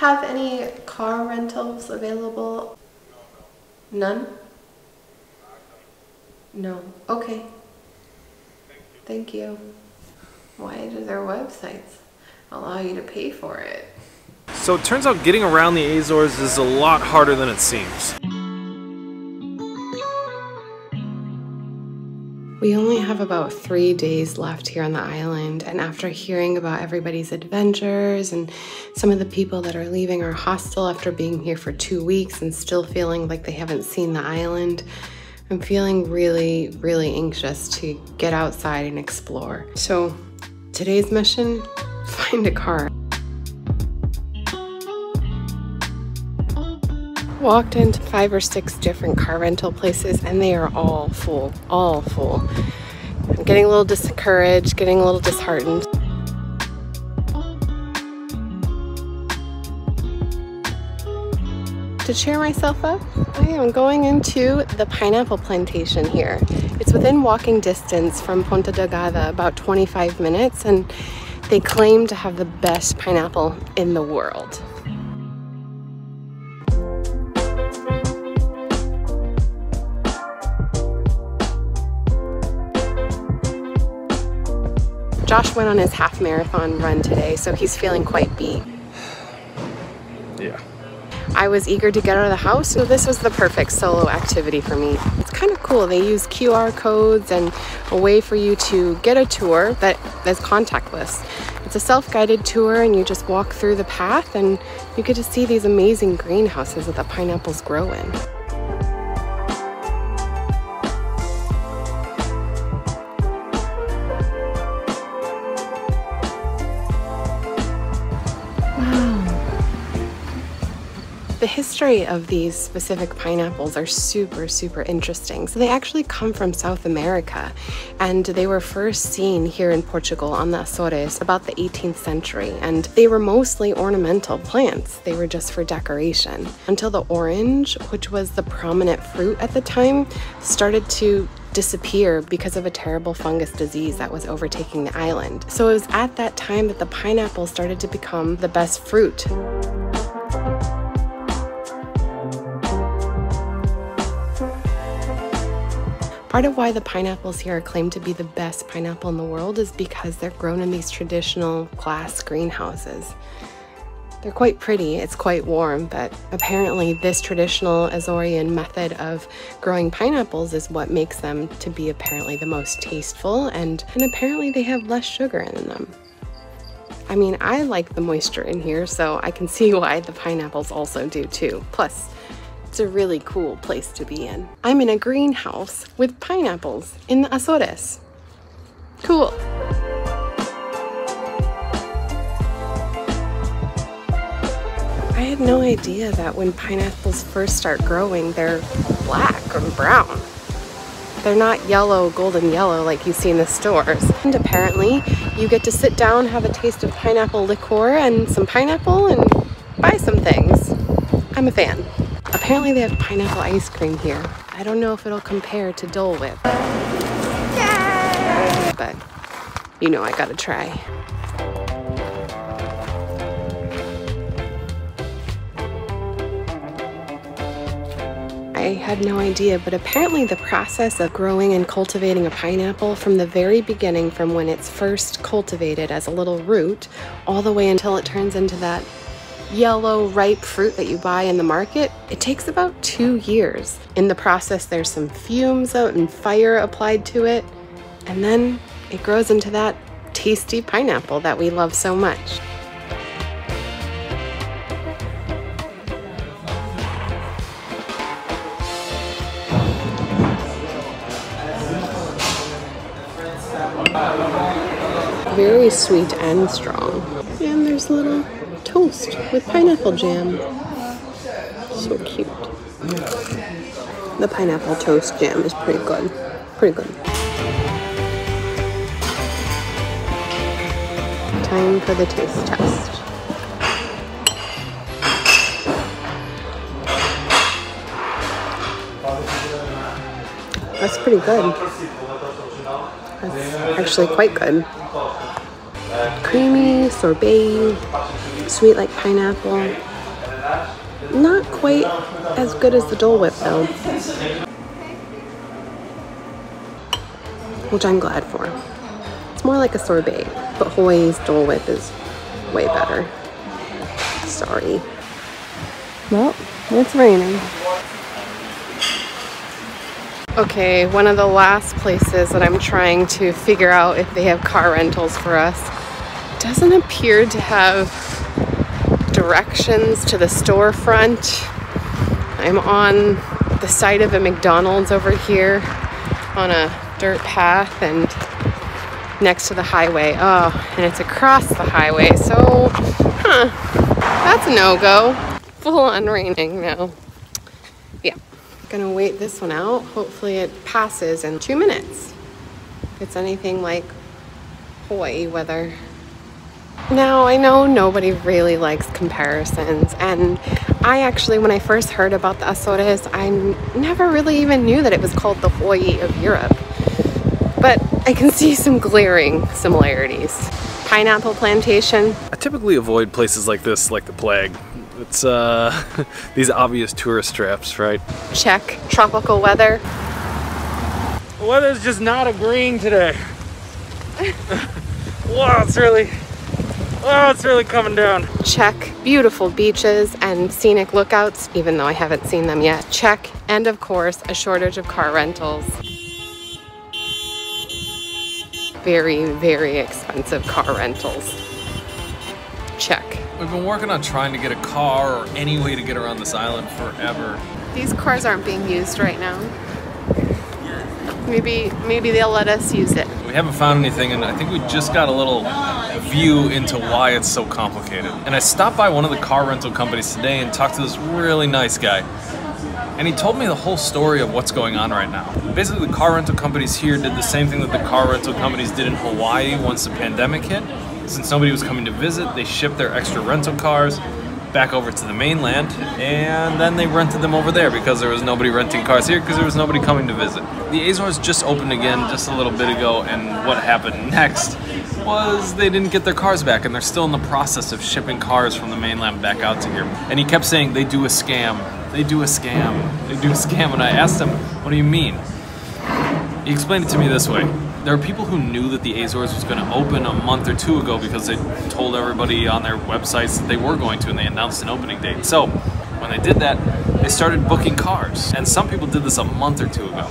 have any car rentals available? None? No. Okay. Thank you. Why do their websites allow you to pay for it? So it turns out getting around the Azores is a lot harder than it seems. We only have about 3 days left here on the island, and after hearing about everybody's adventures and some of the people that are leaving our hostel after being here for 2 weeks and still feeling like they haven't seen the island, I'm feeling really, really anxious to get outside and explore. So today's mission, find a car. Walked into 5 or 6 different car rental places and they are all full, all full. I'm getting a little discouraged, getting a little disheartened. To cheer myself up, I am going into the pineapple plantation here. It's within walking distance from Ponta Delgada, about 25 minutes, and they claim to have the best pineapple in the world. Josh went on his half marathon run today, so he's feeling quite beat. Yeah. I was eager to get out of the house, so this was the perfect solo activity for me. It's kind of cool. They use QR codes and a way for you to get a tour that is contactless. It's a self-guided tour and you just walk through the path and you get to see these amazing greenhouses that the pineapples grow in. The history of these specific pineapples are super, super interesting. So they actually come from South America, and they were first seen here in Portugal on the Azores about the 18th century, and they were mostly ornamental plants. They were just for decoration until the orange, which was the prominent fruit at the time, started to disappear because of a terrible fungus disease that was overtaking the island. So it was at that time that the pineapple started to become the best fruit. Part of why the pineapples here are claimed to be the best pineapple in the world is because they're grown in these traditional glass greenhouses. They're quite pretty, it's quite warm, but apparently this traditional Azorean method of growing pineapples is what makes them to be apparently the most tasteful, and apparently they have less sugar in them. I mean, I like the moisture in here, so I can see why the pineapples also do too. Plus, it's a really cool place to be in. I'm in a greenhouse with pineapples in the Azores. Cool. I had no idea that when pineapples first start growing, they're black or brown. They're not yellow, golden yellow like you see in the stores. And apparently, you get to sit down, have a taste of pineapple liqueur and some pineapple and buy some things. I'm a fan. Apparently they have pineapple ice cream here. I don't know if it'll compare to Dole Whip. Yay! But, you know, I gotta try. I had no idea, but apparently the process of growing and cultivating a pineapple from the very beginning, from when it's first cultivated as a little root, all the way until it turns into that yellow ripe fruit that you buy in the market, it takes about 2 years. In the process, there's some fumes and fire applied to it, and then it grows into that tasty pineapple that we love so much. Very sweet and strong. And there's a little toast with pineapple jam. So cute. The pineapple toast jam is pretty good. Pretty good. Time for the taste test. That's pretty good. That's actually quite good. Creamy, sorbet, sweet like pineapple, Not quite as good as the Dole Whip though, which I'm glad for. It's more like a sorbet, but Hawaii's Dole Whip is way better. Sorry. Well, it's raining. Okay, one of the last places that I'm trying to figure out if they have car rentals for us doesn't appear to have directions to the storefront. I'm on the side of a McDonald's over here on a dirt path and next to the highway. Oh, and it's across the highway, so that's a no-go. Full on raining now. Yeah, gonna wait this one out. Hopefully it passes in 2 minutes. If it's anything like Hawaii weather. Now, I know nobody really likes comparisons, and I actually, when I first heard about the Azores, I never really even knew that it was called the Hawaii of Europe. But I can see some glaring similarities. Pineapple plantation. I typically avoid places like this like the plague. It's these obvious tourist traps, right? Check. Tropical weather. The weather's just not agreeing today. Wow, it's really coming down. Check. Beautiful beaches and scenic lookouts, even though I haven't seen them yet. Check. And of course, a shortage of car rentals. Very, very expensive car rentals. Check. We've been working on trying to get a car or any way to get around this island forever. These cars aren't being used right now. Maybe they'll let us use it. We haven't found anything, and I think we just got a little view into why it's so complicated. And I stopped by one of the car rental companies today and talked to this really nice guy. And he told me the whole story of what's going on right now. Basically, the car rental companies here did the same thing that the car rental companies did in Hawaii once the pandemic hit. Since nobody was coming to visit, they shipped their extra rental cars back over to the mainland, and then they rented them over there because there was nobody renting cars here because there was nobody coming to visit. The Azores just opened again just a little bit ago, and what happened next was they didn't get their cars back, and they're still in the process of shipping cars from the mainland back out to here. And he kept saying, they do a scam, they do a scam, they do a scam, and I asked him, what do you mean? He explained it to me this way. There are people who knew that the Azores was going to open a month or two ago because they told everybody on their websites that they were going to, and they announced an opening date. So when they did that, they started booking cars. And some people did this a month or two ago.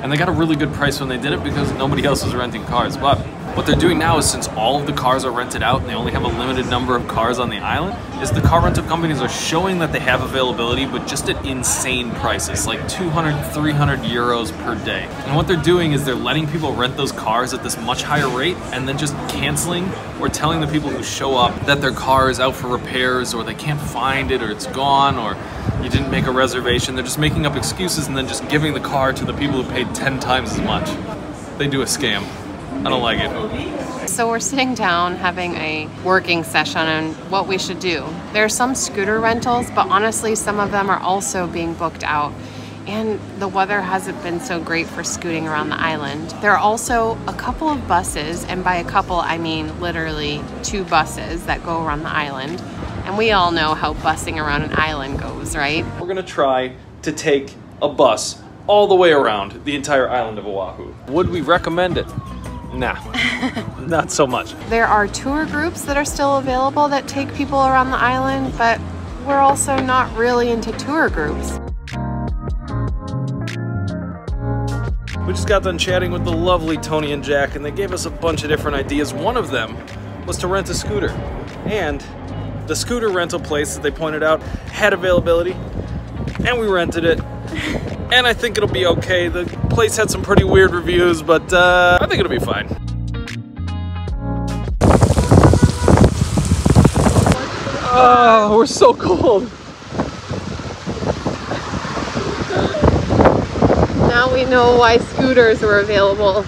And they got a really good price when they did it because nobody else was renting cars. But what they're doing now is, since all of the cars are rented out and they only have a limited number of cars on the island, is the car rental companies are showing that they have availability, but just at insane prices, like 200, 300 euros per day. And what they're doing is they're letting people rent those cars at this much higher rate and then just canceling or telling the people who show up that their car is out for repairs, or they can't find it, or it's gone, or you didn't make a reservation. They're just making up excuses and then just giving the car to the people who paid 10 times as much. They do a scam. I don't like it. So we're sitting down having a working session on what we should do. There are some scooter rentals, but honestly some of them are also being booked out, and the weather hasn't been so great for scooting around the island. There are also a couple of buses, and by a couple I mean literally 2 buses that go around the island, and we all know how busing around an island goes, right? We're gonna try to take a bus all the way around the entire island of Oahu. Would we recommend it? Nah, not so much. There are tour groups that are still available that take people around the island, but we're also not really into tour groups. We just got done chatting with the lovely Tony and Jack, and they gave us a bunch of different ideas. One of them was to rent a scooter. And the scooter rental place that they pointed out had availability, and we rented it. And I think it'll be okay. The place had some pretty weird reviews, but I think it'll be fine. Oh, we're so cold. Now we know why scooters were available.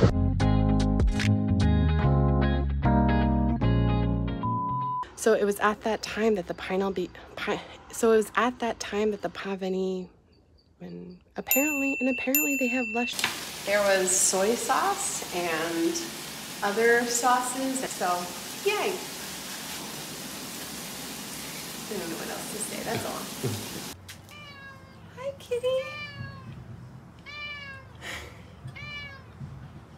So it was at that time that the Pavani, and apparently they have lush. There was soy sauce and other sauces, so yay. I don't know what else to say, that's all. Hi, kitty.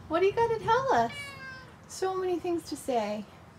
What do you got to tell us? So many things to say.